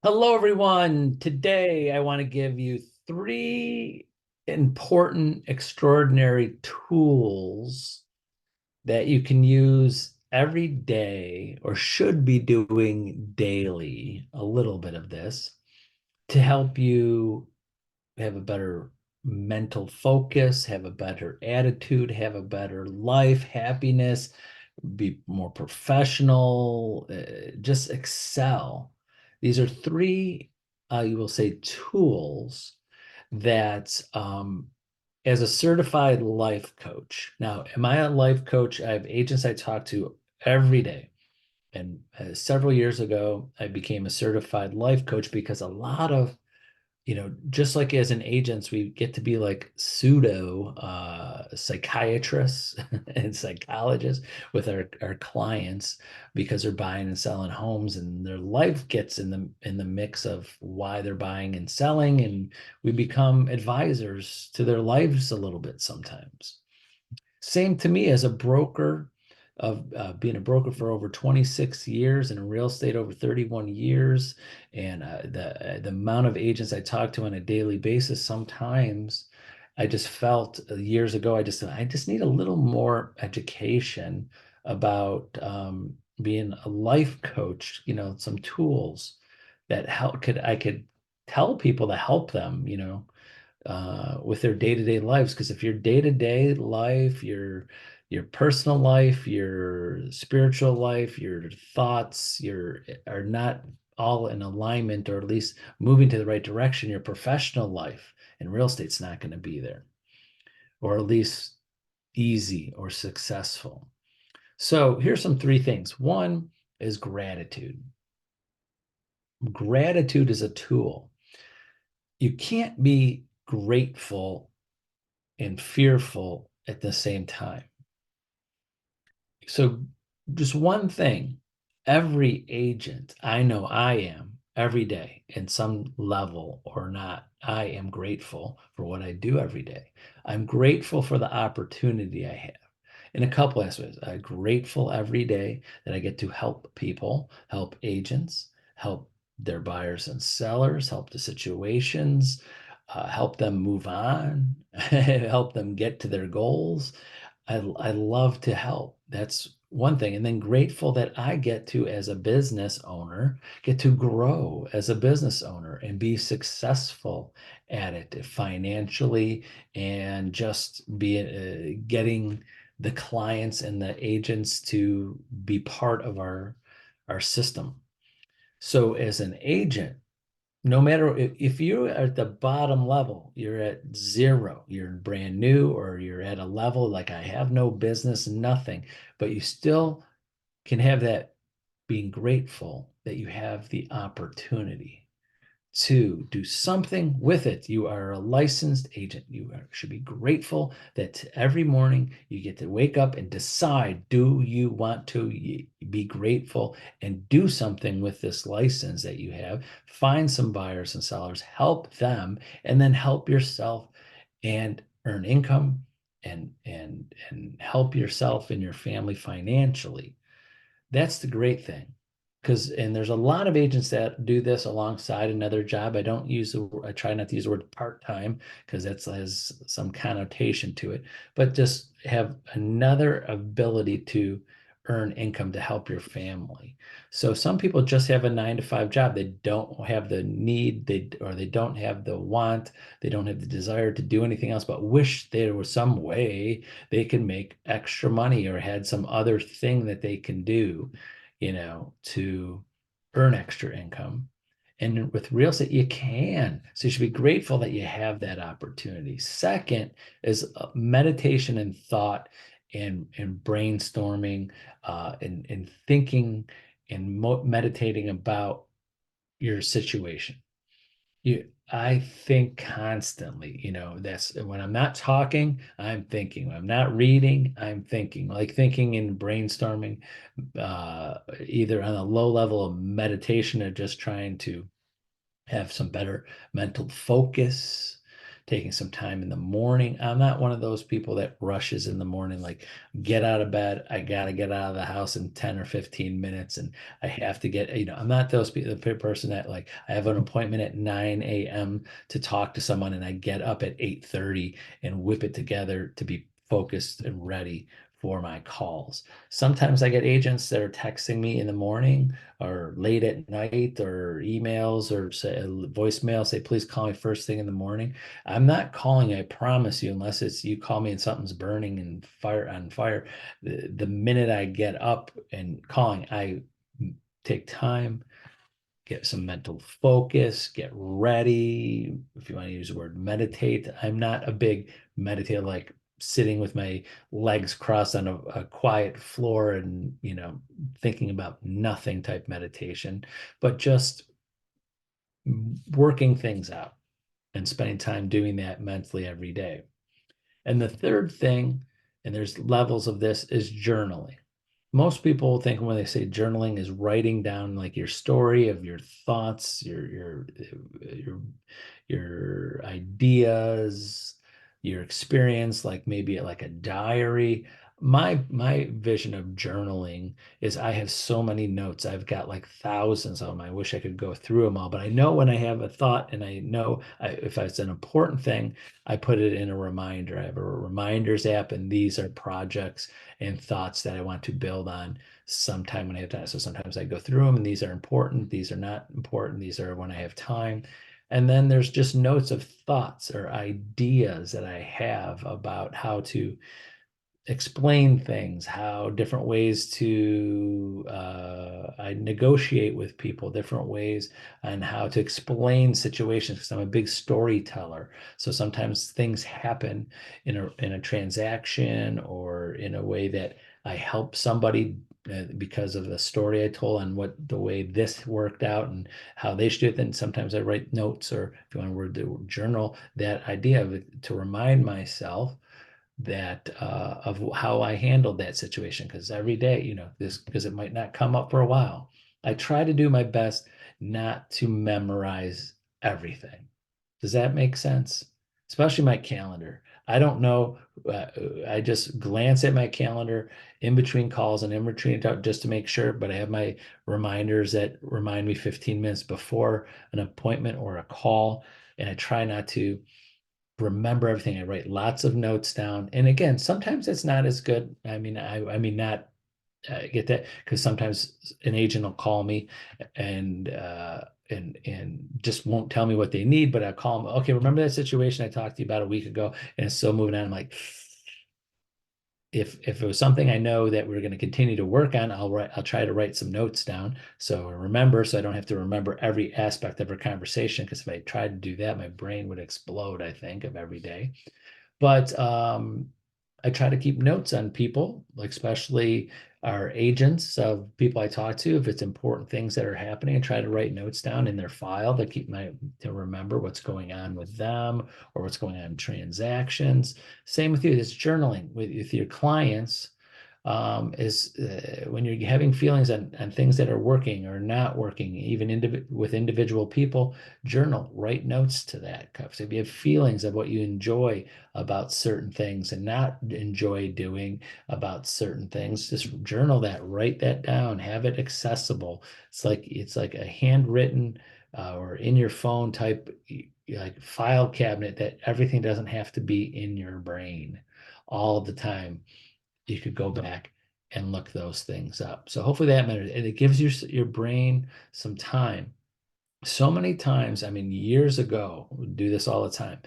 Hello, everyone. Today, I want to give you three important, extraordinary tools that you can use every day or should be doing daily, a little bit of this to help you have a better mental focus, have a better attitude, have a better life, happiness, be more professional, just excel. These are three, you will say, tools that, as a certified life coach. Now, am I a life coach? I have agents I talk to every day. And several years ago, I became a certified life coach because a lot of just like as an agents, we get to be like pseudo psychiatrists and psychologists with our clients because they're buying and selling homes and their life gets in the mix of why they're buying and selling, and we become advisors to their lives a little bit sometimes. Same to me as a broker of being a broker for over 26 years and in real estate over 31 years. And the amount of agents I talk to on a daily basis, sometimes I just felt years ago, I just need a little more education about being a life coach, some tools that I could tell people to help them, with their day-to-day lives. Because if your day-to-day life, your personal life, your spiritual life, your thoughts, are not all in alignment, or at least moving to the right direction, your professional life in real estate's not going to be there, or at least easy or successful. So here's some three things. One is gratitude. Gratitude is a tool. You can't be grateful and fearful at the same time. So, just one thing, every agent I know, I am every day in some level or not, I am grateful for what I do every day. I'm grateful for the opportunity I have in a couple aspects. I'm grateful every day that I get to help people, help agents, help their buyers and sellers, help the situations, help them move on, help them get to their goals. I love to help. That's one thing. And then grateful that I get to, as a business owner, get to grow as a business owner and be successful at it financially, and just be getting the clients and the agents to be part of our system. So as an agent, no matter if you're at the bottom level, you're at zero, you're brand new, or you're at a level like I have no business, nothing, but you still can have that, being grateful that you have the opportunity to do something with it. You are a licensed agent. Should be grateful that every morning you get to wake up and decide, do you want to be grateful and do something with this license that you have? Find some buyers and sellers, help them, and then help yourself and earn income, and help yourself and your family financially. That's the great thing. And there's a lot of agents that do this alongside another job. I try not to use the word part-time because that has some connotation to it, but just have another ability to earn income to help your family. So some people just have a 9 to 5 job. They don't have the need, or they don't have the want, they don't have the desire to do anything else, but wish there was some way they can make extra money or had some other thing that they can do, to earn extra income. And with real estate, you can. So you should be grateful that you have that opportunity. Second is meditation and thought, and brainstorming, and thinking and meditating about your situation. I think constantly, that's when I'm not talking, I'm thinking. When I'm not reading, I'm thinking, like thinking and brainstorming, either on a low level of meditation or just trying to have some better mental focus, taking some time in the morning. I'm not one of those people that rushes in the morning, like get out of bed. I got to get out of the house in 10 or 15 minutes and I have to get, I'm not those people, the person that like I have an appointment at 9 a.m. to talk to someone and I get up at 8:30 and whip it together to be focused and ready for my calls. Sometimes I get agents that are texting me in the morning or late at night or emails or say voicemail, say, please call me first thing in the morning. I'm not calling, I promise you, unless it's you call me and something's burning and fire on fire. The minute I get up and calling, I take time, get some mental focus, get ready. If you want to use the word meditate, I'm not a big meditator, like sitting with my legs crossed on a quiet floor and, thinking about nothing type meditation, but just working things out and spending time doing that mentally every day. And the third thing, and there's levels of this, is journaling. Most people think when they say journaling is writing down like your story of your thoughts, your your ideas, your experience, like maybe like a diary. My vision of journaling is I have so many notes. I've got like thousands of them. I wish I could go through them all, but I know when I have a thought and I know if it's an important thing, I put it in a reminder. I have a reminders app, and these are projects and thoughts that I want to build on sometime when I have time. So sometimes I go through them and these are important, these are not important, these are when I have time. And then there's just notes of thoughts or ideas that I have about how to explain things, how different ways to I negotiate with people, different ways and how to explain situations because I'm a big storyteller. So sometimes things happen in a transaction or in a way that I help somebody because of the story I told and what the way this worked out and how they should do it. Then sometimes I write notes or if you want to word to journal that idea of it to remind myself that of how I handled that situation because every day, this because it might not come up for a while. I try to do my best not to memorize everything. Does that make sense? Especially my calendar. I don't know. I just glance at my calendar in between calls and in between just to make sure, but I have my reminders that remind me 15 minutes before an appointment or a call. And I try not to remember everything. I write lots of notes down. And again, sometimes it's not as good. I mean, not get that because sometimes an agent will call me and and just won't tell me what they need, but I call them, okay, remember that situation I talked to you about a week ago, and it's still moving on. I'm like, if it was something I know that we're going to continue to work on, I'll try to write some notes down so I remember so I don't have to remember every aspect of our conversation because if I tried to do that, my brain would explode, I think, of every day. But I try to keep notes on people, like especially our agents of people I talk to. If it's important things that are happening, I try to write notes down in their file to remember what's going on with them or what's going on in transactions. Same with you. It's journaling with your clients is when you're having feelings on things that are working or not working, even with individual people, journal, write notes to that. So if you have feelings of what you enjoy about certain things and not enjoy doing about certain things, just journal that, write that down, have it accessible. It's like a handwritten or in your phone type like file cabinet that everything doesn't have to be in your brain all of the time. You could go back and look those things up. So hopefully that matters. And it gives your brain some time. So many times, I mean, years ago, we do this all the time.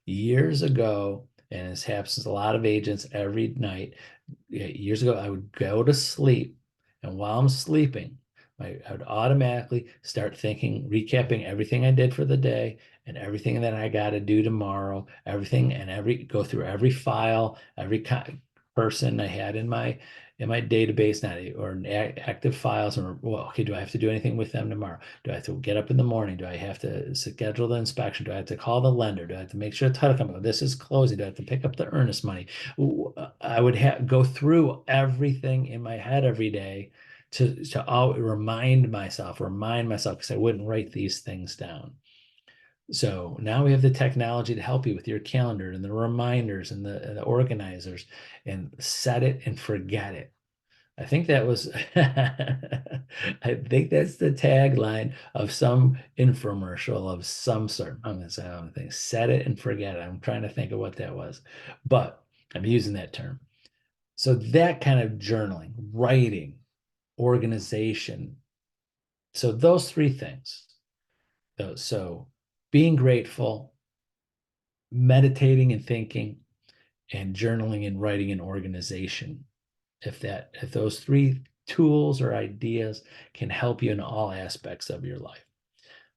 Years ago, and this happens to a lot of agents every night. Years ago, I would go to sleep, and while I'm sleeping, I would automatically start thinking, recapping everything I did for the day and everything that I got to do tomorrow, everything and go through every file, every person I had in my database, not or active files, or well, okay, do I have to do anything with them tomorrow? Do I have to get up in the morning? Do I have to schedule the inspection? Do I have to call the lender? Do I have to make sure the title company, this is closing? Do I have to pick up the earnest money? I would go through everything in my head every day to remind myself because I wouldn't write these things down. So now we have the technology to help you with your calendar and the reminders and the organizers, and set it and forget it. I think that was, I think that's the tagline of some infomercial of some sort. I'm gonna say, I don't think, set it and forget it. I'm trying to think of what that was, but I'm using that term. So that kind of journaling, writing, organization. So those three things. So being grateful, meditating and thinking, and journaling and writing and organization. If those three tools or ideas can help you in all aspects of your life.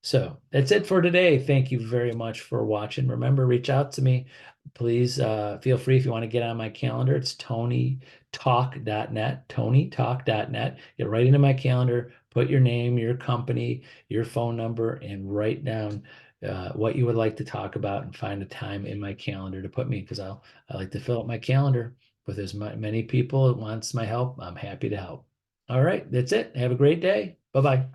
So that's it for today. Thank you very much for watching. Remember, reach out to me. Please feel free if you want to get on my calendar. It's tonytalk.net, tonytalk.net. Get right into my calendar, put your name, your company, your phone number, and write down what you would like to talk about, and find a time in my calendar to put me, because I like to fill up my calendar with as many people that wants my help. I'm happy to help. All right, that's it. Have a great day. Bye-bye.